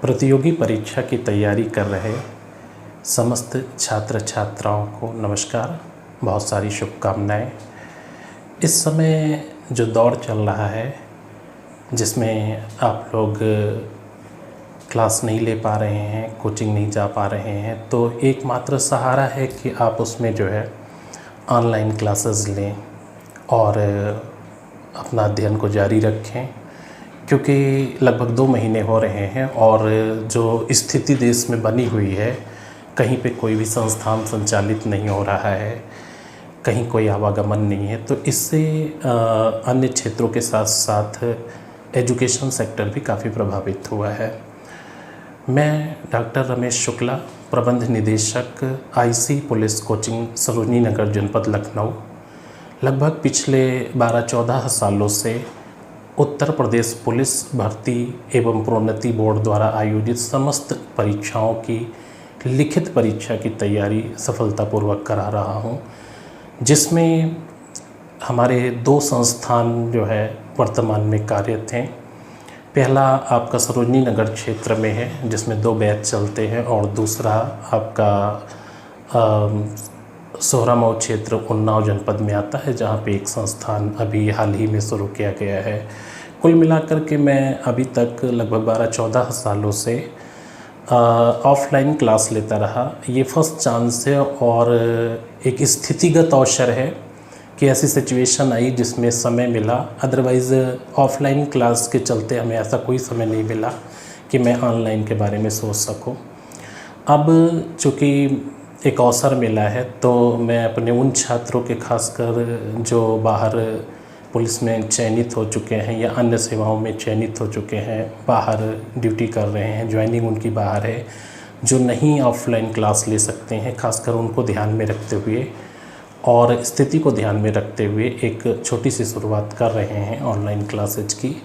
प्रतियोगी परीक्षा की तैयारी कर रहे समस्त छात्र छात्राओं को नमस्कार, बहुत सारी शुभकामनाएं। इस समय जो दौर चल रहा है जिसमें आप लोग क्लास नहीं ले पा रहे हैं, कोचिंग नहीं जा पा रहे हैं, तो एकमात्र सहारा है कि आप उसमें जो है ऑनलाइन क्लासेस लें और अपना अध्ययन को जारी रखें, क्योंकि लगभग 2 महीने हो रहे हैं और जो स्थिति देश में बनी हुई है, कहीं पे कोई भी संस्थान संचालित नहीं हो रहा है, कहीं कोई आवागमन नहीं है, तो इससे अन्य क्षेत्रों के साथ साथ एजुकेशन सेक्टर भी काफ़ी प्रभावित हुआ है। मैं डॉक्टर रमेश शुक्ला, प्रबंध निदेशक IC police coaching Sarojini Nagar जनपद लखनऊ, लगभग पिछले 12-14 सालों से उत्तर प्रदेश पुलिस भर्ती एवं प्रोन्नति बोर्ड द्वारा आयोजित समस्त परीक्षाओं की लिखित परीक्षा की तैयारी सफलतापूर्वक करा रहा हूं, जिसमें हमारे 2 संस्थान जो है वर्तमान में कार्यरत हैं। पहला आपका सरोजनी नगर क्षेत्र में है, जिसमें 2 बैच चलते हैं, और दूसरा आपका सोहरामऊ क्षेत्र उन्नाव जनपद में आता है, जहाँ पे एक संस्थान अभी हाल ही में शुरू किया गया है। कुल मिलाकर के मैं अभी तक लगभग 12-14 सालों से ऑफलाइन क्लास लेता रहा। ये फर्स्ट चांस है और एक स्थितिगत अवसर है कि ऐसी सिचुएशन आई जिसमें समय मिला, अदरवाइज़ ऑफलाइन क्लास के चलते हमें ऐसा कोई समय नहीं मिला कि मैं ऑनलाइन के बारे में सोच सकूं। अब चूँकि एक अवसर मिला है, तो मैं अपने उन छात्रों के खासकर जो बाहर पुलिस में चयनित हो चुके हैं या अन्य सेवाओं में चयनित हो चुके हैं, बाहर ड्यूटी कर रहे हैं, ज्वाइनिंग उनकी बाहर है, जो नहीं ऑफलाइन क्लास ले सकते हैं, खासकर उनको ध्यान में रखते हुए और स्थिति को ध्यान में रखते हुए एक छोटी सी शुरुआत कर रहे हैं ऑनलाइन क्लासेज की,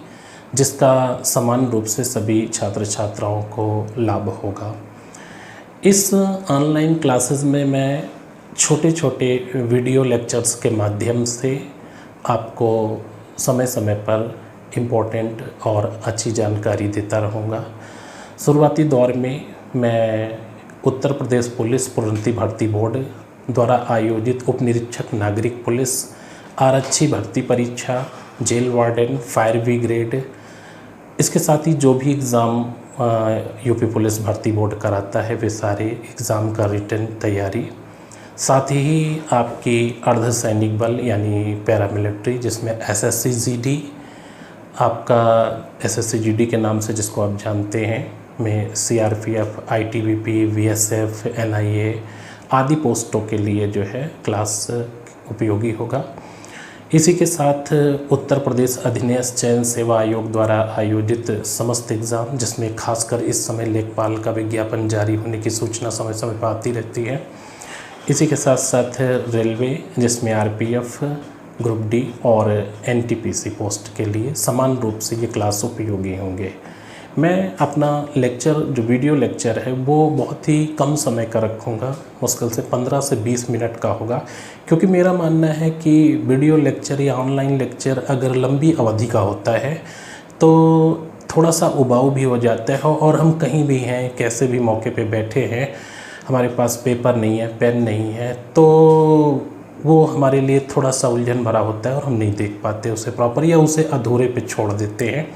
जिसका समान रूप से सभी छात्र छात्राओं को लाभ होगा। इस ऑनलाइन क्लासेस में मैं छोटे छोटे वीडियो लेक्चर्स के माध्यम से आपको समय समय पर इम्पोर्टेंट और अच्छी जानकारी देता रहूँगा। शुरुआती दौर में मैं उत्तर प्रदेश पुलिस प्रोन्नति भर्ती बोर्ड द्वारा आयोजित उप निरीक्षक नागरिक पुलिस, आरक्षी भर्ती परीक्षा, जेल वार्डन, फायर ब्रिगेड, इसके साथ ही जो भी एग्ज़ाम यूपी पुलिस भर्ती बोर्ड कराता है वे सारे एग्ज़ाम का रिटन तैयारी, साथ ही आपकी अर्धसैनिक बल यानी पैरामिलिट्री, जिसमें एसएससी जीडी, आपका एसएससी जीडी के नाम से जिसको आप जानते हैं, में सीआरपीएफ, आईटीबीपी, बीएसएफ, एनआईए आदि पोस्टों के लिए जो है क्लास उपयोगी होगा। इसी के साथ उत्तर प्रदेश अधीनस्थ चयन सेवा आयोग द्वारा आयोजित समस्त एग्ज़ाम, जिसमें खासकर इस समय लेखपाल का विज्ञापन जारी होने की सूचना समय समय पर आती रहती है। इसी के साथ साथ रेलवे, जिसमें आरपीएफ, ग्रुप डी और एनटीपीसी पोस्ट के लिए समान रूप से ये क्लास उपयोगी होंगे। मैं अपना लेक्चर जो वीडियो लेक्चर है वो बहुत ही कम समय का रखूँगा, मुश्किल से 15 से 20 मिनट का होगा, क्योंकि मेरा मानना है कि वीडियो लेक्चर या ऑनलाइन लेक्चर अगर लंबी अवधि का होता है तो थोड़ा सा उबाऊ भी हो जाता है, और हम कहीं भी हैं, कैसे भी मौके पे बैठे हैं, हमारे पास पेपर नहीं है, पेन नहीं है, तो वो हमारे लिए थोड़ा सा उलझन भरा होता है और हम नहीं देख पाते उसे प्रॉपर, या उसे अधूरे पे छोड़ देते हैं।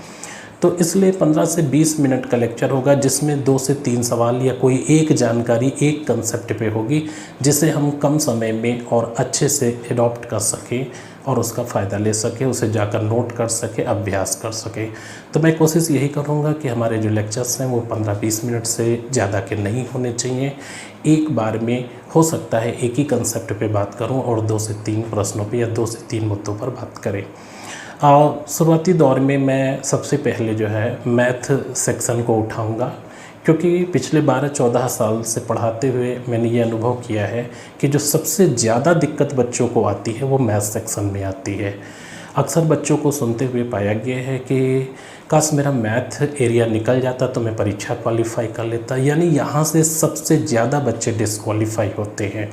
तो इसलिए 15 से 20 मिनट का लेक्चर होगा, जिसमें 2 से 3 सवाल या कोई एक जानकारी एक कंसेप्ट पे होगी, जिसे हम कम समय में और अच्छे से एडॉप्ट कर सकें और उसका फ़ायदा ले सके, उसे जाकर नोट कर सके, अभ्यास कर सके। तो मैं कोशिश यही करूँगा कि हमारे जो लेक्चर्स हैं वो 15-20 मिनट से ज़्यादा के नहीं होने चाहिए। एक बार में हो सकता है एक ही कंसेप्ट पे बात करूँ और 2 से 3 प्रश्नों पे या 2 से 3 मुद्दों पर बात करें। शुरुआती दौर में मैं सबसे पहले जो है मैथ सेक्शन को उठाऊँगा, क्योंकि पिछले 12-14 साल से पढ़ाते हुए मैंने ये अनुभव किया है कि जो सबसे ज़्यादा दिक्कत बच्चों को आती है वो मैथ सेक्शन में आती है। अक्सर बच्चों को सुनते हुए पाया गया है कि काश मेरा मैथ एरिया निकल जाता तो मैं परीक्षा क्वालिफाई कर लेता, यानी यहाँ से सबसे ज़्यादा बच्चे डिस्क्वालीफाई होते हैं।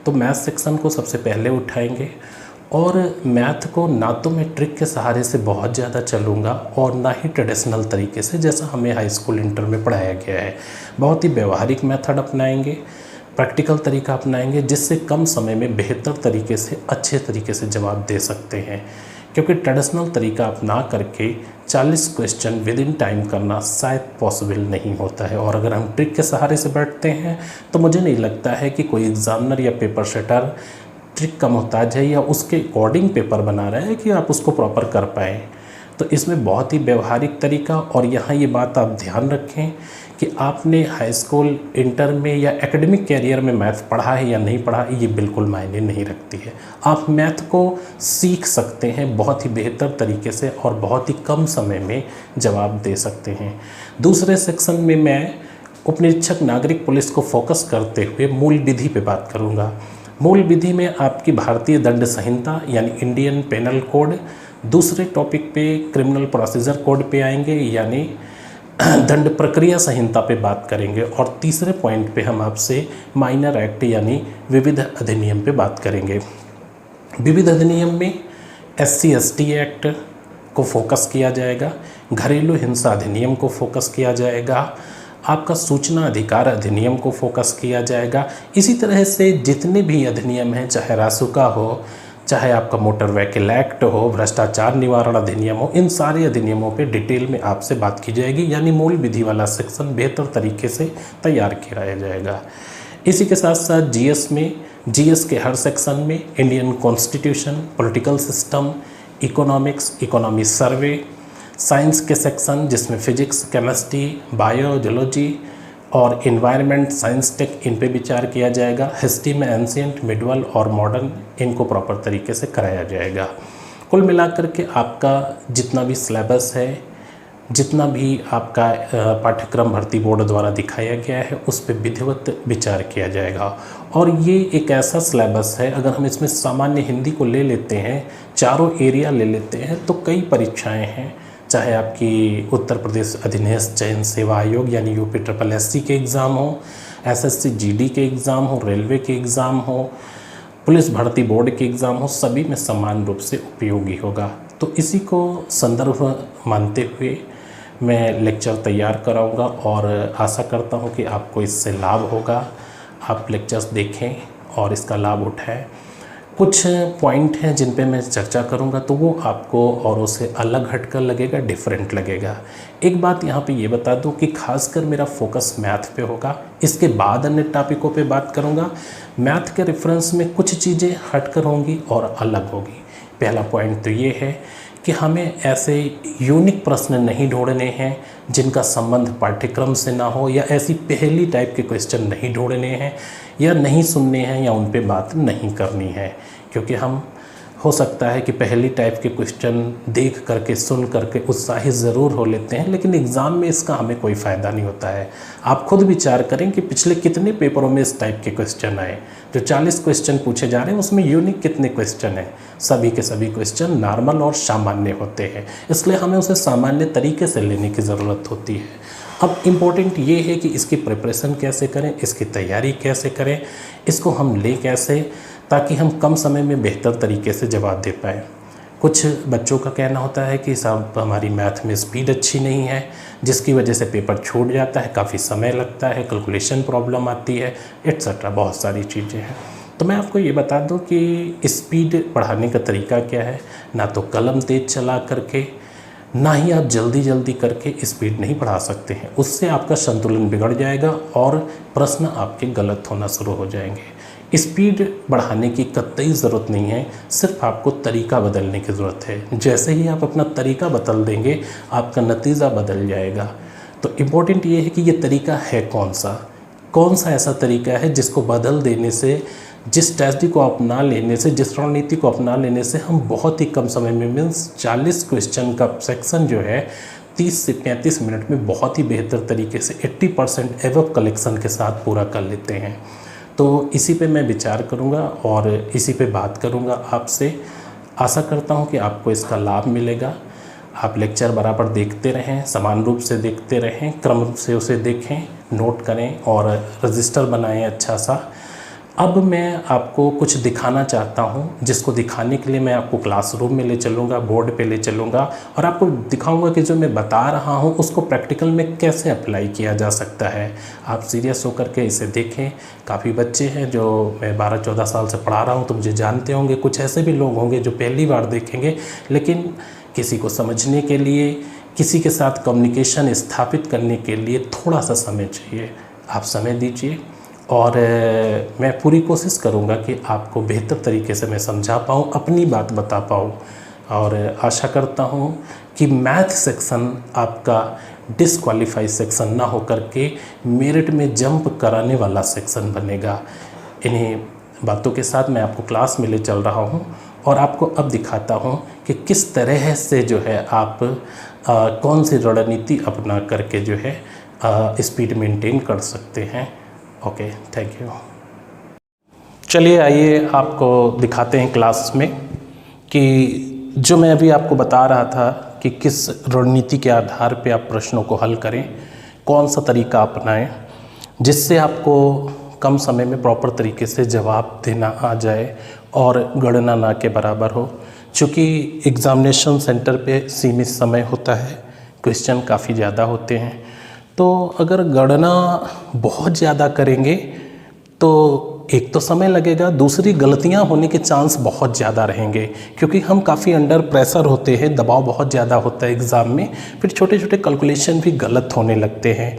तो मैथ सेक्शन को सबसे पहले उठाएंगे और मैथ को ना तो मैं ट्रिक के सहारे से बहुत ज़्यादा चलूँगा और ना ही ट्रेडिशनल तरीके से जैसा हमें हाई स्कूल इंटर में पढ़ाया गया है। बहुत ही व्यवहारिक मेथड अपनाएंगे, प्रैक्टिकल तरीका अपनाएंगे, जिससे कम समय में बेहतर तरीके से अच्छे तरीके से जवाब दे सकते हैं। क्योंकि ट्रेडिशनल तरीका अपना करके 40 क्वेश्चन विद इन टाइम करना शायद पॉसिबल नहीं होता है, और अगर हम ट्रिक के सहारे से बैठते हैं तो मुझे नहीं लगता है कि कोई एग्जामिनर या पेपर सेटर ट्रिक का मोहताज है या उसके अकॉर्डिंग पेपर बना रहा है कि आप उसको प्रॉपर कर पाएँ। तो इसमें बहुत ही व्यवहारिक तरीका, और यहाँ ये बात आप ध्यान रखें कि आपने हाई स्कूल इंटर में या एकेडमिक कैरियर में मैथ पढ़ा है या नहीं पढ़ा है, ये बिल्कुल मायने नहीं रखती है। आप मैथ को सीख सकते हैं बहुत ही बेहतर तरीके से और बहुत ही कम समय में जवाब दे सकते हैं। दूसरे सेक्शन में मैं उपनिरीक्षक नागरिक पुलिस को फोकस करते हुए मूल विधि पे बात करूँगा। मूल विधि में आपकी भारतीय दंड संहिता यानी इंडियन पेनल कोड, दूसरे टॉपिक पे क्रिमिनल प्रोसीजर कोड पे आएंगे यानी दंड प्रक्रिया संहिता पे बात करेंगे, और तीसरे पॉइंट पे हम आपसे माइनर एक्ट यानी विविध अधिनियम पे बात करेंगे। विविध अधिनियम में SC/ST एक्ट को फोकस किया जाएगा, घरेलू हिंसा अधिनियम को फोकस किया जाएगा, आपका सूचना अधिकार अधिनियम को फोकस किया जाएगा। इसी तरह से जितने भी अधिनियम हैं, चाहे रासुका हो, चाहे आपका मोटर व्हीकल एक्ट हो, भ्रष्टाचार निवारण अधिनियम हो, इन सारे अधिनियमों पे डिटेल में आपसे बात की जाएगी, यानी मूल विधि वाला सेक्शन बेहतर तरीके से तैयार किया जाएगा। इसी के साथ साथ GS के हर सेक्शन में Indian constitution, political system, economics, economy survey, science के सेक्शन जिसमें फिजिक्स, केमिस्ट्री, बायोलॉजी और इन्वायरमेंट साइंस टेक, इन पे विचार किया जाएगा। हिस्ट्री में एंशिएंट, मिडवल और मॉडर्न, इनको प्रॉपर तरीके से कराया जाएगा। कुल मिलाकर के आपका जितना भी सिलेबस है, जितना भी आपका पाठ्यक्रम भर्ती बोर्ड द्वारा दिखाया गया है, उस पर विधिवत विचार किया जाएगा। और ये एक ऐसा सिलेबस है, अगर हम इसमें सामान्य हिंदी को ले लेते हैं, चारों एरिया ले लेते हैं, तो कई परीक्षाएं हैं, चाहे आपकी उत्तर प्रदेश अधीनस्थ चयन सेवा आयोग यानी UPSSC के एग्ज़ाम हो, SSC GD के एग्ज़ाम हो, रेलवे के एग्ज़ाम हो, पुलिस भर्ती बोर्ड के एग्ज़ाम हो, सभी में समान रूप से उपयोगी होगा। तो इसी को संदर्भ मानते हुए मैं लेक्चर तैयार कराऊंगा और आशा करता हूं कि आपको इससे लाभ होगा। आप लेक्चर्स देखें और इसका लाभ उठाएं। कुछ पॉइंट हैं जिन पे मैं चर्चा करूंगा, तो वो आपको औरों से अलग हटकर लगेगा, डिफरेंट लगेगा। एक बात यहाँ पे ये बता दूं कि खासकर मेरा फोकस मैथ पे होगा, इसके बाद अन्य टॉपिकों पे बात करूँगा। मैथ के रेफरेंस में कुछ चीज़ें हटकर होंगी और अलग होगी। पहला पॉइंट तो ये है कि हमें ऐसे यूनिक प्रश्न नहीं ढूंढने हैं जिनका संबंध पाठ्यक्रम से ना हो, या ऐसी पहेली टाइप के क्वेश्चन नहीं ढूंढने हैं या नहीं सुनने हैं या उन पे बात नहीं करनी है। क्योंकि हम हो सकता है कि पहेली टाइप के क्वेश्चन देख करके सुन करके उत्साहित ज़रूर हो लेते हैं, लेकिन एग्ज़ाम में इसका हमें कोई फ़ायदा नहीं होता है। आप खुद विचार करें कि पिछले कितने पेपरों में इस टाइप के क्वेश्चन आए। जो 40 क्वेश्चन पूछे जा रहे हैं उसमें यूनिक कितने क्वेश्चन हैं? सभी के सभी क्वेश्चन नॉर्मल और सामान्य होते हैं, इसलिए हमें उसे सामान्य तरीके से लेने की ज़रूरत होती है। अब इम्पोर्टेंट ये है कि इसकी प्रिपरेशन कैसे करें, इसकी तैयारी कैसे करें, इसको हम ले कैसे, ताकि हम कम समय में बेहतर तरीके से जवाब दे पाएँ। कुछ बच्चों का कहना होता है कि साहब हमारी मैथ में स्पीड अच्छी नहीं है, जिसकी वजह से पेपर छूट जाता है, काफ़ी समय लगता है, कैलकुलेशन प्रॉब्लम आती है, एट्सेट्रा, बहुत सारी चीज़ें हैं। तो मैं आपको ये बता दूं कि स्पीड बढ़ाने का तरीका क्या है। ना तो कलम तेज़ चला करके, ना ही आप जल्दी जल्दी करके स्पीड नहीं बढ़ा सकते हैं, उससे आपका संतुलन बिगड़ जाएगा और प्रश्न आपके गलत होना शुरू हो जाएंगे। स्पीड बढ़ाने की कतई ज़रूरत नहीं है, सिर्फ आपको तरीका बदलने की ज़रूरत है। जैसे ही आप अपना तरीका बदल देंगे, आपका नतीजा बदल जाएगा। तो इम्पोर्टेंट ये है कि ये तरीका है कौन सा ऐसा तरीका है जिसको बदल देने से, जिस स्ट्रैटेजी को अपना लेने से, जिस रणनीति को अपना लेने से हम बहुत ही कम समय में, मीन्स 40 क्वेश्चन का सेक्शन जो है 30 से 35 मिनट में बहुत ही बेहतर तरीके से 80% एवब कलेक्शन के साथ पूरा कर लेते हैं। तो इसी पे मैं विचार करूँगा और इसी पे बात करूँगा आपसे। आशा करता हूँ कि आपको इसका लाभ मिलेगा। आप लेक्चर बराबर देखते रहें, समान रूप से देखते रहें, क्रम से उसे देखें, नोट करें और रजिस्टर बनाएं अच्छा सा। अब मैं आपको कुछ दिखाना चाहता हूँ, जिसको दिखाने के लिए मैं आपको क्लासरूम में ले चलूँगा, बोर्ड पे ले चलूँगा और आपको दिखाऊंगा कि जो मैं बता रहा हूँ उसको प्रैक्टिकल में कैसे अप्लाई किया जा सकता है। आप सीरियस होकर के इसे देखें। काफ़ी बच्चे हैं जो मैं 12-14 साल से पढ़ा रहा हूँ, तो मुझे जानते होंगे। कुछ ऐसे भी लोग होंगे जो पहली बार देखेंगे, लेकिन किसी को समझने के लिए, किसी के साथ कम्युनिकेशन स्थापित करने के लिए थोड़ा सा समय चाहिए। आप समय दीजिए और मैं पूरी कोशिश करूँगा कि आपको बेहतर तरीके से मैं समझा पाऊँ, अपनी बात बता पाऊँ। और आशा करता हूँ कि मैथ सेक्शन आपका डिसक्वालीफाई सेक्शन ना होकर के मेरिट में जंप कराने वाला सेक्शन बनेगा। इन्हीं बातों के साथ मैं आपको क्लास में ले चल रहा हूँ और आपको अब दिखाता हूँ कि किस तरह से जो है आप कौन सी रणनीति अपना करके जो है स्पीड मेंटेन कर सकते हैं। Okay, thank you. चलिए आइए आपको दिखाते हैं क्लास में कि जो मैं अभी आपको बता रहा था कि किस रणनीति के आधार पे आप प्रश्नों को हल करें, कौन सा तरीका अपनाएं जिससे आपको कम समय में प्रॉपर तरीके से जवाब देना आ जाए और गणना ना के बराबर हो। चूँकि एग्ज़ामिनेशन सेंटर पे सीमित समय होता है, क्वेश्चन काफ़ी ज़्यादा होते हैं, तो अगर गणना बहुत ज़्यादा करेंगे तो एक तो समय लगेगा, दूसरी गलतियां होने के चांस बहुत ज़्यादा रहेंगे, क्योंकि हम काफ़ी अंडर प्रेशर होते हैं, दबाव बहुत ज़्यादा होता है एग्ज़ाम में, फिर छोटे छोटे कैलकुलेशन भी गलत होने लगते हैं।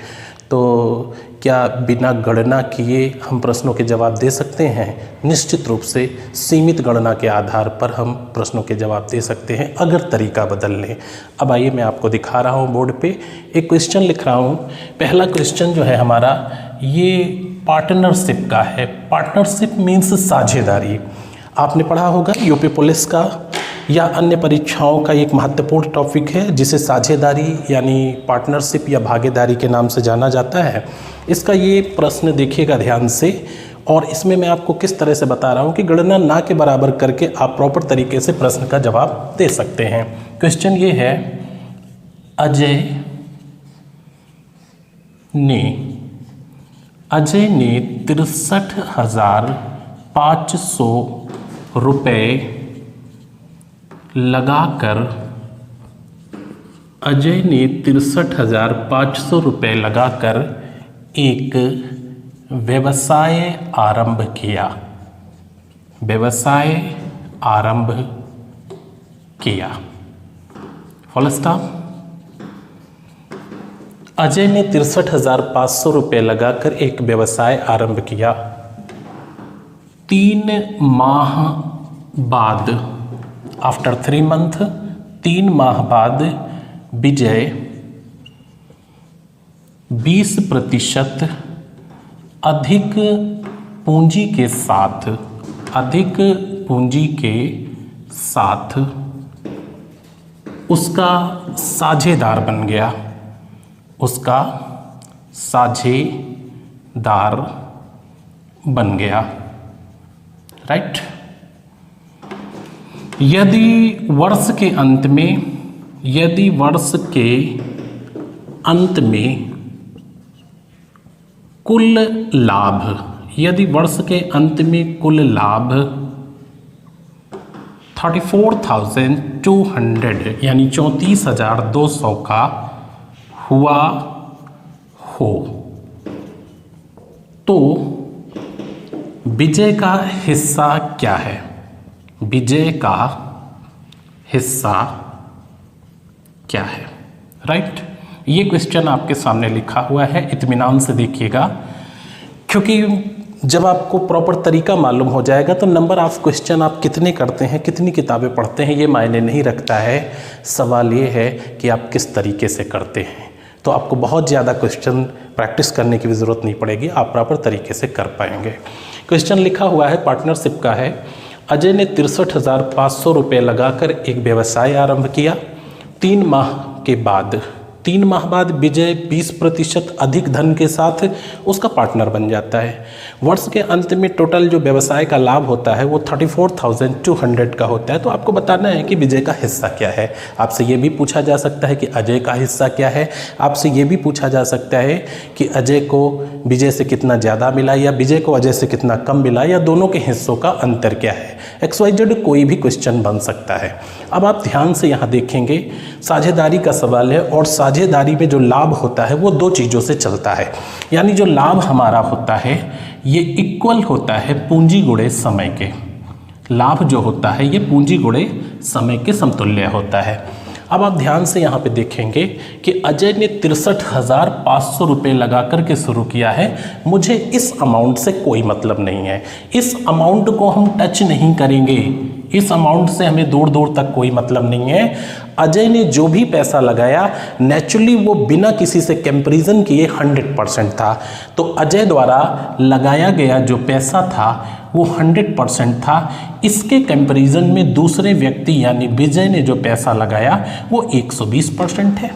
तो क्या बिना गणना किए हम प्रश्नों के जवाब दे सकते हैं? निश्चित रूप से सीमित गणना के आधार पर हम प्रश्नों के जवाब दे सकते हैं अगर तरीका बदल लें। अब आइए मैं आपको दिखा रहा हूँ, बोर्ड पे एक क्वेश्चन लिख रहा हूँ। पहला क्वेश्चन जो है हमारा ये पार्टनरशिप का है। पार्टनरशिप मीन्स साझेदारी। आपने पढ़ा होगा यूपी पुलिस का या अन्य परीक्षाओं का एक महत्वपूर्ण टॉपिक है जिसे साझेदारी यानी पार्टनरशिप या भागीदारी के नाम से जाना जाता है। इसका ये प्रश्न देखिएगा ध्यान से, और इसमें मैं आपको किस तरह से बता रहा हूँ कि गणना ना के बराबर करके आप प्रॉपर तरीके से प्रश्न का जवाब दे सकते हैं। क्वेश्चन ये है, अजय ने 63,500 रुपये लगाकर 63,500 रुपये लगाकर एक व्यवसाय आरंभ किया। व्यवसाय आरंभ किया, फुल स्टॉप। अजय ने 63,500 रुपये लगाकर एक व्यवसाय आरंभ किया। 3 माह बाद, आफ्टर 3 मंथ, 3 माह बाद विजय 20% अधिक पूंजी के साथ उसका साझेदार बन गया। उसका साझेदार बन गया, राइट। यदि वर्ष के अंत में कुल लाभ, यदि वर्ष के अंत में कुल लाभ 34,200 यानी 34,200 का हुआ हो तो विजय का हिस्सा क्या है? विजय का हिस्सा क्या है, राइट। ये क्वेश्चन आपके सामने लिखा हुआ है, इत्मीनान से देखिएगा, क्योंकि जब आपको प्रॉपर तरीका मालूम हो जाएगा तो नंबर ऑफ क्वेश्चन आप कितने करते हैं, कितनी किताबें पढ़ते हैं, ये मायने नहीं रखता है। सवाल ये है कि आप किस तरीके से करते हैं। तो आपको बहुत ज़्यादा क्वेश्चन प्रैक्टिस करने की भी ज़रूरत नहीं पड़ेगी, आप प्रॉपर तरीके से कर पाएंगे। क्वेश्चन लिखा हुआ है, पार्टनरशिप का है। अजय ने 63,500 रुपये लगाकर एक व्यवसाय आरंभ किया। 3 माह के बाद 3 माह बाद विजय 20% अधिक धन के साथ उसका पार्टनर बन जाता है। वर्ष के अंत में टोटल जो व्यवसाय का लाभ होता है वो 34,200 का होता है। तो आपको बताना है कि विजय का हिस्सा क्या है। आपसे ये भी पूछा जा सकता है कि अजय का हिस्सा क्या है। आपसे ये भी पूछा जा सकता है कि अजय को विजय से कितना ज़्यादा मिला या विजय को अजय से कितना कम मिला या दोनों के हिस्सों का अंतर क्या है। XYZ कोई भी क्वेश्चन बन सकता है। अब आप ध्यान से यहाँ देखेंगे, साझेदारी का सवाल है और साझेदारी में जो लाभ होता है वो 2 चीज़ों से चलता है। यानी जो लाभ हमारा होता है ये इक्वल होता है पूंजी गुणे समय के। लाभ जो होता है ये पूंजी गुणे समय के समतुल्य होता है। अब आप ध्यान से यहाँ पे देखेंगे कि अजय ने 63,500 रुपये लगा करके शुरू किया है। मुझे इस अमाउंट से कोई मतलब नहीं है, इस अमाउंट को हम टच नहीं करेंगे, इस अमाउंट से हमें दूर दूर तक कोई मतलब नहीं है। अजय ने जो भी पैसा लगाया नेचुरली वो बिना किसी से कंपैरिजन किए 100% था। तो अजय द्वारा लगाया गया जो पैसा था वो 100% था। इसके कंपैरिजन में दूसरे व्यक्ति यानी विजय ने जो पैसा लगाया वो 120% है।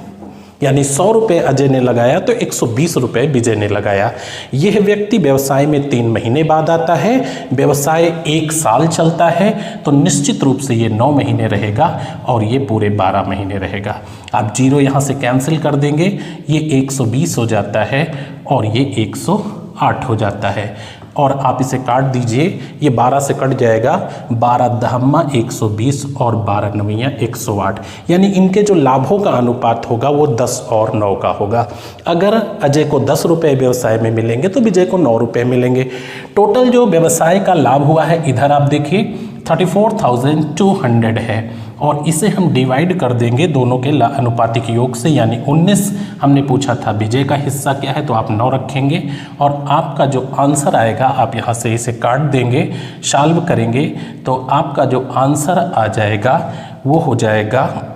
यानी 100 रुपये अजय ने लगाया तो 120 रुपये विजय ने लगाया। यह व्यक्ति व्यवसाय में 3 महीने बाद आता है, व्यवसाय 1 साल चलता है, तो निश्चित रूप से ये 9 महीने रहेगा और ये पूरे 12 महीने रहेगा। आप 0 यहाँ से कैंसिल कर देंगे, ये 120 हो जाता है और ये 108 हो जाता है और आप इसे काट दीजिए, ये 12 से कट जाएगा, 12 दहम्मा 120 और 12 नवियाँ 108। यानी इनके जो लाभों का अनुपात होगा वो 10 और 9 का होगा। अगर अजय को 10 रुपये व्यवसाय में मिलेंगे तो विजय को 9 रुपये मिलेंगे। टोटल जो व्यवसाय का लाभ हुआ है इधर आप देखिए 34,200 है और इसे हम डिवाइड कर देंगे दोनों के अनुपातिक योग से, यानी 19 हमने पूछा था विजय का हिस्सा क्या है तो आप 9 रखेंगे और आपका जो आंसर आएगा आप यहाँ से इसे काट देंगे, सॉल्व करेंगे तो आपका जो आंसर आ जाएगा वो हो जाएगा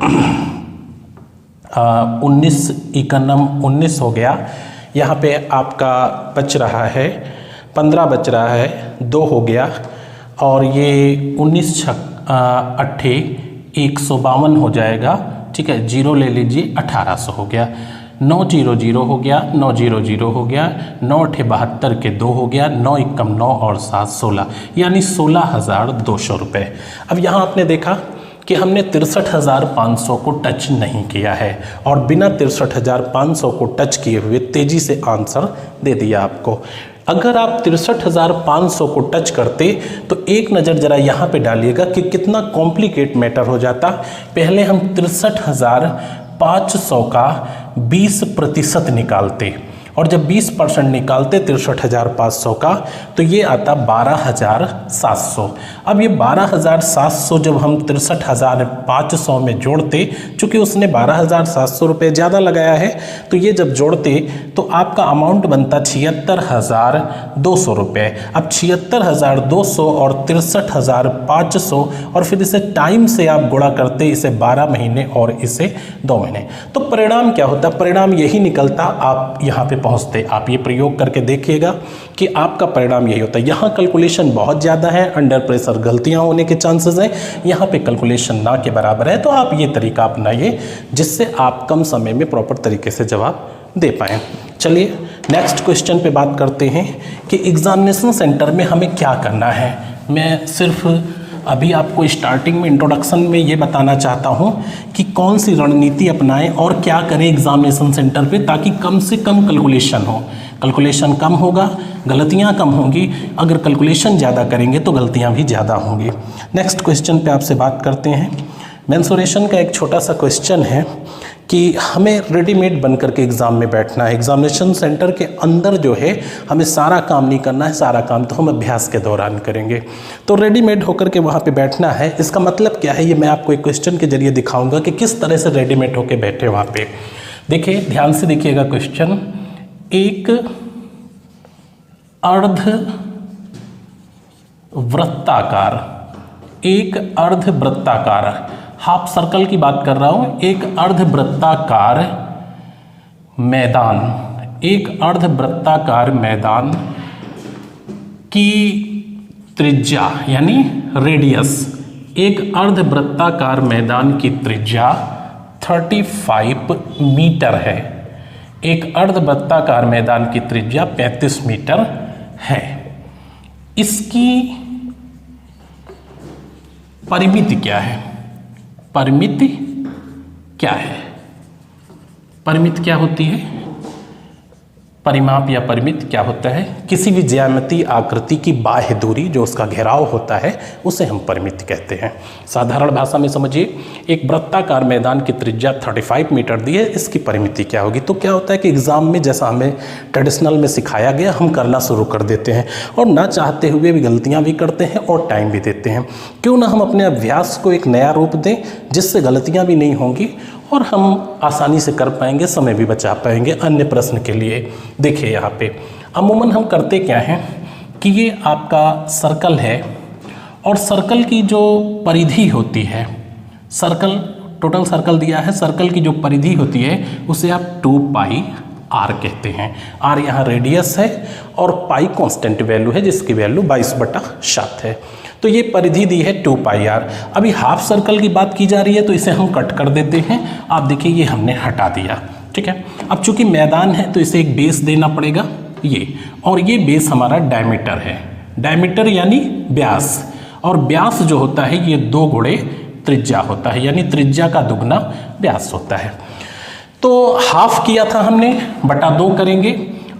19 एकनम 19 हो गया। यहाँ पे आपका बच रहा है 15 बच रहा है, 2 हो गया और ये 19 अट्ठे 152 हो जाएगा। ठीक है, 0 ले लीजिए 1800 हो गया, 900 हो गया, 900 हो गया, 9 अट्ठे 72 के 2 हो गया, 9 एकम 9 और 7 16, यानी 16,200 रुपये। अब यहाँ आपने देखा कि हमने 63,500 को टच नहीं किया है और बिना 63,500 को टच किए हुए तेज़ी से आंसर दे दिया आपको। अगर आप 63,500 को टच करते तो एक नज़र ज़रा यहाँ पे डालिएगा कि कितना कॉम्प्लिकेट मैटर हो जाता। पहले हम 63,500 का 20% निकालते और जब 20% निकालते 63,500 का तो ये आता 12,700। अब ये 12,700 जब हम 63,500 में जोड़ते, चूँकि उसने 12,700 रुपये ज़्यादा लगाया है तो ये जब जोड़ते तो आपका अमाउंट बनता 76,200 रुपये। अब 76,200 और 63,500 और फिर इसे टाइम से आप गुणा करते, इसे 12 महीने और इसे 2 महीने, तो परिणाम क्या होता? परिणाम यही निकलता। आप यहाँ पे पहुँचते, आप ये प्रयोग करके देखिएगा कि आपका परिणाम यही होता है। यहाँ कैलकुलेशन बहुत ज़्यादा है, अंडर प्रेशर गलतियाँ होने के चांसेस हैं, यहाँ पे कैलकुलेशन ना के बराबर है। तो आप ये तरीका अपनाइए जिससे आप कम समय में प्रॉपर तरीके से जवाब दे पाएँ। चलिए नेक्स्ट क्वेश्चन पे बात करते हैं कि एग्जामिनेशन सेंटर में हमें क्या करना है। मैं सिर्फ अभी आपको स्टार्टिंग में इंट्रोडक्शन में ये बताना चाहता हूँ कि कौन सी रणनीति अपनाएं और क्या करें एग्जामिनेशन सेंटर पे, ताकि कम से कम कैलकुलेशन हो। कैलकुलेशन कम होगा, गलतियाँ कम होंगी। अगर कैलकुलेशन ज़्यादा करेंगे तो गलतियाँ भी ज़्यादा होंगी। नेक्स्ट क्वेश्चन पे आपसे बात करते हैं। मेंसुरेशन का एक छोटा सा क्वेश्चन है कि हमें रेडीमेड बन करके एग्ज़ाम में बैठना है। एग्जामिनेशन सेंटर के अंदर जो है हमें सारा काम नहीं करना है, सारा काम तो हम अभ्यास के दौरान करेंगे। तो रेडीमेड होकर के वहाँ पे बैठना है। इसका मतलब क्या है ये मैं आपको एक क्वेश्चन के जरिए दिखाऊंगा कि किस तरह से रेडीमेड होकर बैठे वहाँ पे। देखिए ध्यान से देखिएगा क्वेश्चन। एक अर्धवृत्ताकार हाफ सर्कल की बात कर रहा हूं, एक अर्धवृत्ताकार मैदान की त्रिज्या यानी रेडियस, एक अर्धवृत्ताकार मैदान की त्रिज्या 35 मीटर है। एक अर्धवृत्ताकार मैदान की त्रिज्या 35 मीटर है। इसकी परिमिति क्या है? परिमिति क्या है? परिमिति क्या होती है? परिमाप या परिमित क्या होता है? किसी भी ज्यामितीय आकृति की बाह्य दूरी जो उसका घेराव होता है उसे हम परिमिति कहते हैं। साधारण भाषा में समझिए, एक वृत्ताकार मैदान की त्रिज्या 35 मीटर दी है, इसकी परिमिति क्या होगी? तो क्या होता है कि एग्जाम में जैसा हमें ट्रेडिशनल में सिखाया गया हम करना शुरू कर देते हैं और ना चाहते हुए भी गलतियाँ भी करते हैं और टाइम भी देते हैं। क्यों ना हम अपने अभ्यास को एक नया रूप दें जिससे गलतियाँ भी नहीं होंगी और हम आसानी से कर पाएंगे, समय भी बचा पाएंगे अन्य प्रश्न के लिए। देखिए यहाँ पे अमूमन हम करते क्या हैं कि ये आपका सर्कल है और सर्कल की जो परिधि होती है, सर्कल टोटल सर्कल दिया है, सर्कल की जो परिधि होती है उसे आप 2 पाई r कहते हैं। r यहाँ रेडियस है और पाई कांस्टेंट वैल्यू है जिसकी वैल्यू 22/7 है। तो ये परिधि दी है 2 पाई r। अभी हाफ सर्कल की बात की जा रही है तो इसे हम कट कर देते हैं। आप देखिए ये हमने हटा दिया, ठीक है। अब चूंकि मैदान है तो इसे एक बेस देना पड़ेगा ये, और ये बेस हमारा डायमीटर है। डायमीटर यानी व्यास, और व्यास जो होता है ये 2 गुणे त्रिज्या होता है, यानी त्रिज्या का दुगना व्यास होता है। तो हाफ किया था हमने, बटा 2 करेंगे।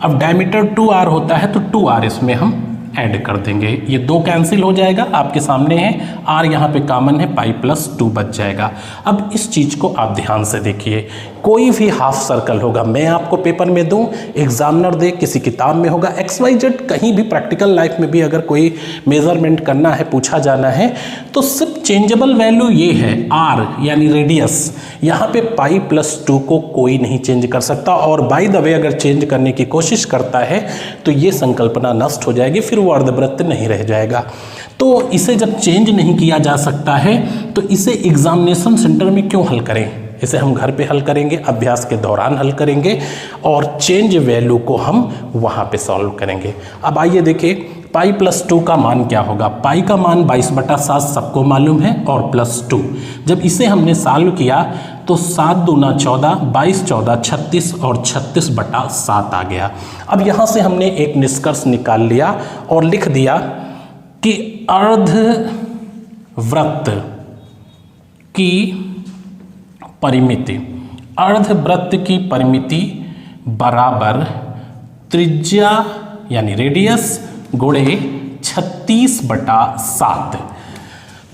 अब डायमीटर 2r होता है तो 2r इसमें हम ऐड कर देंगे। ये 2 कैंसिल हो जाएगा, आपके सामने है, r यहाँ पे कॉमन है, पाई प्लस 2 बच जाएगा। अब इस चीज़ को आप ध्यान से देखिए, कोई भी हाफ सर्कल होगा, मैं आपको पेपर में दूं, एग्जामिनर दे, किसी किताब में होगा, XYZ कहीं भी प्रैक्टिकल लाइफ में भी अगर कोई मेजरमेंट करना है, पूछा जाना है, तो सिर्फ चेंजेबल वैल्यू ये है r यानी रेडियस। यहाँ पे पाई प्लस 2 को कोई नहीं चेंज कर सकता, और बाय द वे अगर चेंज करने की कोशिश करता है तो ये संकल्पना नष्ट हो जाएगी, फिर वो अर्धवृत्त नहीं रह जाएगा। तो इसे जब चेंज नहीं किया जा सकता है तो इसे एग्जामिनेशन सेंटर में क्यों हल करें? इसे हम घर पे हल करेंगे, अभ्यास के दौरान हल करेंगे और चेंज वैल्यू को हम वहाँ पे सॉल्व करेंगे। अब आइए देखिए पाई प्लस 2 का मान क्या होगा। पाई का मान 22/7 सबको मालूम है और प्लस 2। जब इसे हमने सॉल्व किया तो 7 दूना 14, 22 14 36 और 36/7 आ गया। अब यहाँ से हमने एक निष्कर्ष निकाल लिया और लिख दिया कि अर्धवृत्त की परिमिति, अर्धवृत्त की परिमिति बराबर त्रिज्या यानी रेडियस गुणे 36/7।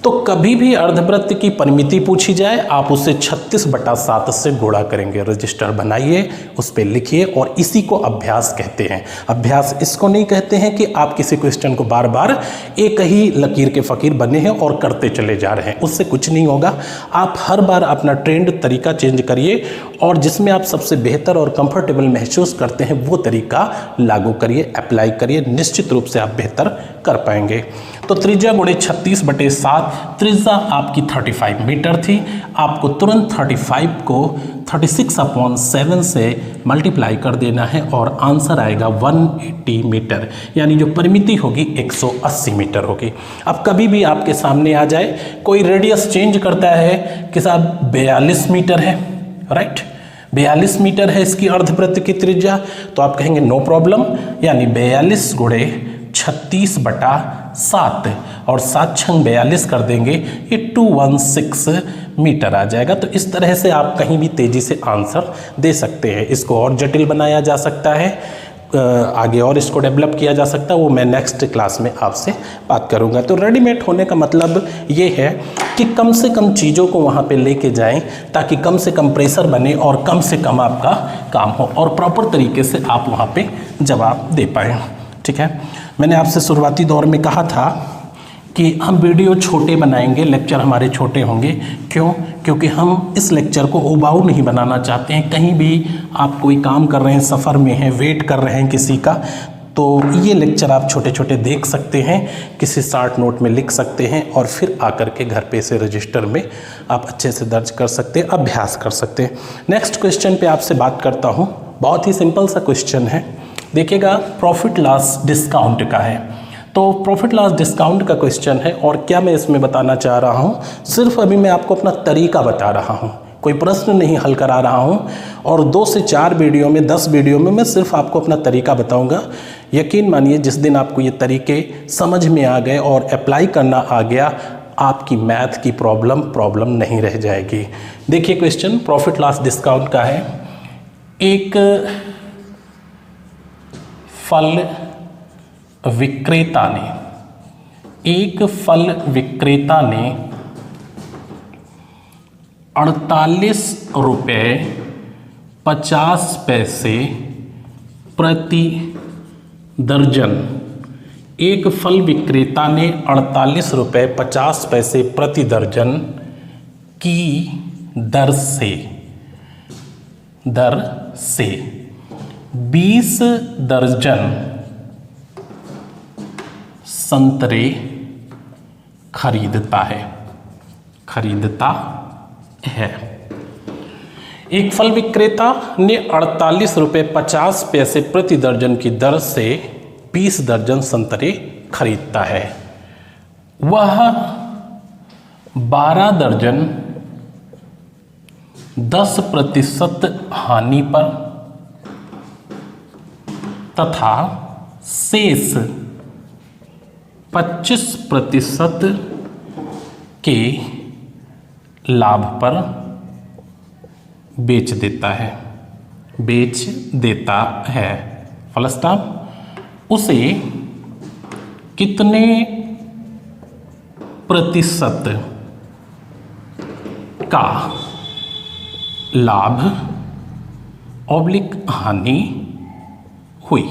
तो कभी भी अर्धवृत्त की परिमिति पूछी जाए आप उसे 36/7 से गुणा करेंगे। रजिस्टर बनाइए, उस पर लिखिए, और इसी को अभ्यास कहते हैं। अभ्यास इसको नहीं कहते हैं कि आप किसी क्वेश्चन को बार बार एक ही लकीर के फकीर बने हैं और करते चले जा रहे हैं, उससे कुछ नहीं होगा। आप हर बार अपना ट्रेंड तरीका चेंज करिए और जिसमें आप सबसे बेहतर और कंफर्टेबल महसूस करते हैं वो तरीका लागू करिए, अप्लाई करिए, निश्चित रूप से आप बेहतर कर पाएंगे। तो त्रिज्या गुणे 36/7, त्रिज्या आपकी 35 मीटर थी। आपको तुरंत 35 को 36/7 से मल्टीप्लाई कर देना है और आंसर आएगा 180 मीटर, यानी जो परिमिति होगी 180 मीटर होगी। अब कभी भी आपके सामने आ जाए कोई रेडियस चेंज करता है कि साहब 42 मीटर है, राइट, 42 मीटर है इसकी अर्धवृत्त की त्रिज्या, तो आप कहेंगे नो प्रॉब्लम, यानी 42 गुणे 36/7 और 7 छंग 42 कर देंगे, ये 216 मीटर आ जाएगा। तो इस तरह से आप कहीं भी तेज़ी से आंसर दे सकते हैं। इसको और जटिल बनाया जा सकता है, आगे और इसको डेवलप किया जा सकता है, वो मैं नेक्स्ट क्लास में आपसे बात करूंगा। तो रेडीमेड होने का मतलब ये है कि कम से कम चीज़ों को वहाँ पे लेके जाएं ताकि कम से कम प्रेशर बने और कम से कम आपका काम हो और प्रॉपर तरीके से आप वहाँ पे जवाब दे पाएँ। ठीक है, मैंने आपसे शुरुआती दौर में कहा था कि हम वीडियो छोटे बनाएंगे, लेक्चर हमारे छोटे होंगे। क्यों? क्योंकि हम इस लेक्चर को उबाऊ नहीं बनाना चाहते हैं। कहीं भी आप कोई काम कर रहे हैं, सफ़र में हैं, वेट कर रहे हैं किसी का, तो ये लेक्चर आप छोटे छोटे देख सकते हैं, किसी शॉर्ट नोट में लिख सकते हैं और फिर आकर के घर पे से रजिस्टर में आप अच्छे से दर्ज कर सकते हैं, अभ्यास कर सकते हैं। नेक्स्ट क्वेश्चन पे आपसे बात करता हूँ। बहुत ही सिंपल सा क्वेश्चन है, देखिएगा, प्रॉफिट लॉस डिस्काउंट का है। तो प्रॉफिट लॉस डिस्काउंट का क्वेश्चन है और क्या मैं इसमें बताना चाह रहा हूँ, सिर्फ अभी मैं आपको अपना तरीका बता रहा हूँ कोई प्रश्न नहीं हल करा रहा हूँ। और 2 से 4 वीडियो में, 10 वीडियो में मैं सिर्फ आपको अपना तरीका बताऊँगा। यकीन मानिए जिस दिन आपको ये तरीके समझ में आ गए और अप्लाई करना आ गया, आपकी मैथ की प्रॉब्लम नहीं रह जाएगी। देखिए क्वेश्चन प्रॉफिट लॉस डिस्काउंट का है। एक फल विक्रेता ने 48 रुपये 50 पैसे प्रति दर्जन। एक फल विक्रेता ने 48 रुपये 50 पैसे प्रति दर्जन की दर से 20 दर्जन संतरे खरीदता है। एक फल विक्रेता ने 48 रुपये 50 पैसे प्रति दर्जन की दर से 20 दर्जन संतरे खरीदता है। वह 12 दर्जन 10% हानि पर तथा शेष 25% के लाभ पर बेच देता है। Full stop. उसे कितने प्रतिशत का लाभ हानि हुई?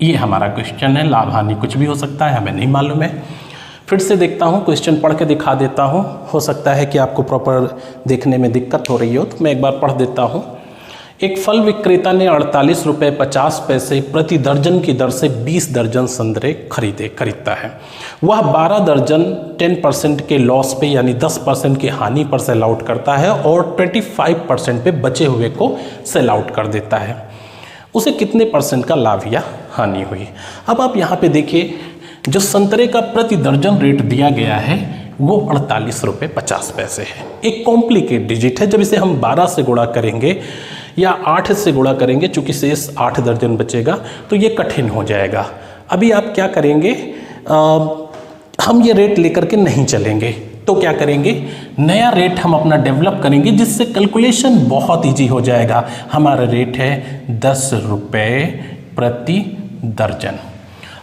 ये हमारा क्वेश्चन है। लाभ हानि कुछ भी हो सकता है, हमें नहीं मालूम है। फिर से देखता हूँ, क्वेश्चन पढ़ के दिखा देता हूँ। हो सकता है कि आपको प्रॉपर देखने में दिक्कत हो रही हो, तो मैं एक बार पढ़ देता हूँ। एक फल विक्रेता ने 48 रुपये 50 पैसे प्रति दर्जन की दर से 20 दर्जन संतरे खरीदता है। वह 12 दर्जन 10% के लॉस पे यानी 10% की हानि पर सेल आउट करता है और 25% पे बचे हुए को सेल आउट कर देता है। उसे कितने % का लाभ या हानि हुई? अब आप यहाँ पे देखिए, जो संतरे का प्रति दर्जन रेट दिया गया है वो 48 रुपये 50 पैसे है। एक कॉम्प्लिकेट डिजिट है। जब इसे हम 12 से गुणा करेंगे या 8 से गुणा करेंगे, चूँकि शेष 8 दर्जन बचेगा, तो ये कठिन हो जाएगा। अभी आप क्या करेंगे, हम ये रेट लेकर के नहीं चलेंगे, तो क्या करेंगे, नया रेट हम अपना डेवलप करेंगे जिससे कैलकुलेशन बहुत इजी हो जाएगा। हमारा रेट है 10 रुपये प्रति दर्जन।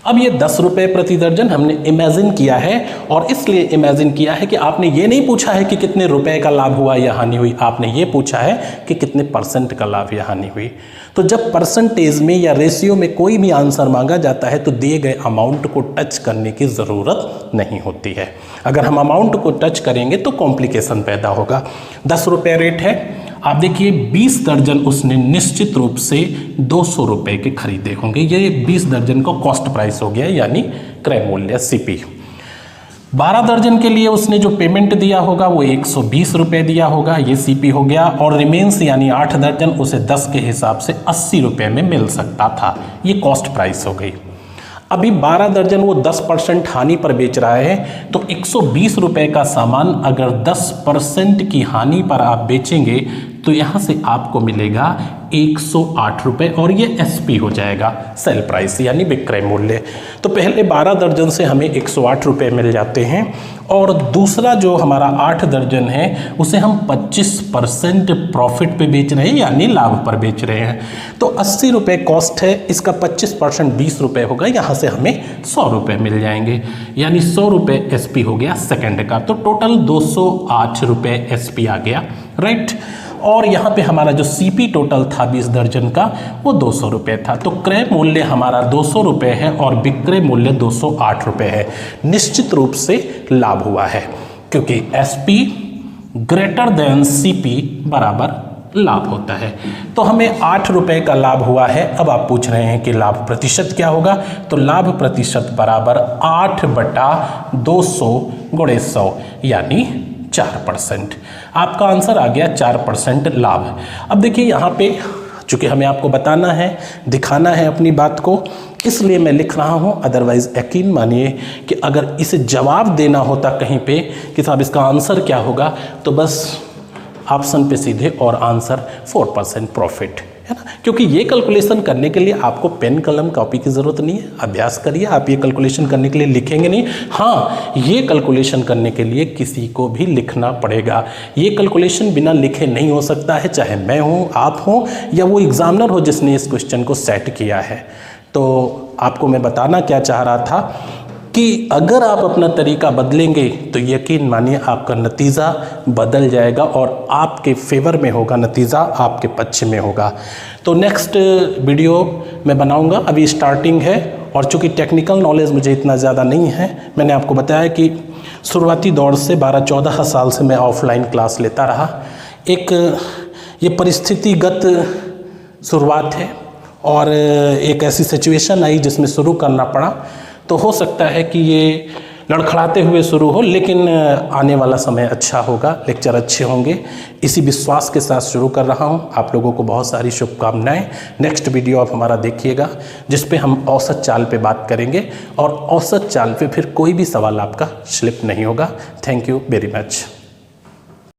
अब ये 10 रुपये प्रति दर्जन हमने इमेजिन किया है, और इसलिए इमेजिन किया है कि आपने ये नहीं पूछा है कि कितने रुपए का लाभ हुआ या हानि हुई, आपने ये पूछा है कि कितने % का लाभ या हानि हुई। तो जब परसेंटेज में या रेशियो में कोई भी आंसर मांगा जाता है तो दिए गए अमाउंट को टच करने की ज़रूरत नहीं होती है। अगर हम अमाउंट को टच करेंगे तो कॉम्प्लिकेशन पैदा होगा। 10 रुपये रेट है, आप देखिए 20 दर्जन उसने निश्चित रूप से 200 रुपये के खरीदे होंगे। ये 20 दर्जन का कॉस्ट प्राइस हो गया, यानी क्रय मूल्य CP। 12 दर्जन के लिए उसने जो पेमेंट दिया होगा वो 120 रुपये दिया होगा, ये CP हो गया। और रिमेंस यानी 8 दर्जन उसे 10 के हिसाब से 80 रुपये में मिल सकता था, ये कॉस्ट प्राइस हो गई। अभी 12 दर्जन वो 10% हानि पर बेच रहा है, तो 120 रुपये का सामान अगर 10% की हानि पर आप बेचेंगे तो यहाँ से आपको मिलेगा 108 रुपये, और ये SP हो जाएगा, सेल प्राइस यानी विक्रय मूल्य। तो पहले 12 दर्जन से हमें 108 रुपये मिल जाते हैं, और दूसरा जो हमारा 8 दर्जन है उसे हम 25% प्रॉफिट पे बेच रहे हैं, यानी लाभ पर बेच रहे हैं। तो 80 रुपये कॉस्ट है, इसका 25% 20 रुपये होगा, यहाँ से हमें 100 रुपये मिल जाएंगे, यानी 100 रुपये SP हो गया सेकंड का। तो टोटल 208 रुपये SP आ गया, राइट। और यहाँ पे हमारा जो CP टोटल था 20 दर्जन का वो 200 रुपये था। तो क्रय मूल्य हमारा 200 रुपये है और विक्रय मूल्य 208 रुपये है। निश्चित रूप से लाभ हुआ है, क्योंकि SP ग्रेटर देन CP बराबर लाभ होता है। तो हमें 8 रुपये का लाभ हुआ है। अब आप पूछ रहे हैं कि लाभ प्रतिशत क्या होगा, तो लाभ प्रतिशत बराबर 8/200 × 100 यानी 4%। आपका आंसर आ गया 4% लाभ। अब देखिए यहाँ पे चूँकि हमें आपको बताना है, दिखाना है अपनी बात को, इसलिए मैं लिख रहा हूँ। अदरवाइज़ यकीन मानिए कि अगर इसे जवाब देना होता कहीं पे कि साहब इसका आंसर क्या होगा, तो बस ऑप्शन पे सीधे और आंसर 4% प्रॉफिट, है ना। क्योंकि ये कैलकुलेशन करने के लिए आपको पेन कलम कॉपी की ज़रूरत नहीं है। अभ्यास करिए, आप ये कैलकुलेशन करने के लिए लिखेंगे नहीं। हाँ, ये कैलकुलेशन करने के लिए किसी को भी लिखना पड़ेगा। ये कैलकुलेशन बिना लिखे नहीं हो सकता है, चाहे मैं हूँ, आप हो या वो एग्जामिनर हो जिसने इस क्वेश्चन को सेट किया है। तो आपको मैं बताना क्या चाह रहा था कि अगर आप अपना तरीका बदलेंगे तो यकीन मानिए आपका नतीजा बदल जाएगा और आपके फेवर में होगा, नतीजा आपके पक्ष में होगा। तो नेक्स्ट वीडियो मैं बनाऊंगा, अभी स्टार्टिंग है और चूँकि टेक्निकल नॉलेज मुझे इतना ज़्यादा नहीं है, मैंने आपको बताया कि शुरुआती दौर से 12-14 साल से मैं ऑफलाइन क्लास लेता रहा। एक ये परिस्थितिगत शुरुआत है और एक ऐसी सिचुएशन आई जिसमें शुरू करना पड़ा। तो हो सकता है कि ये लड़खड़ाते हुए शुरू हो, लेकिन आने वाला समय अच्छा होगा, लेक्चर अच्छे होंगे, इसी विश्वास के साथ शुरू कर रहा हूँ। आप लोगों को बहुत सारी शुभकामनाएं। नेक्स्ट वीडियो आप हमारा देखिएगा जिस पे हम औसत चाल पे बात करेंगे और औसत चाल पे फिर कोई भी सवाल आपका स्लिप नहीं होगा। Thank you very much.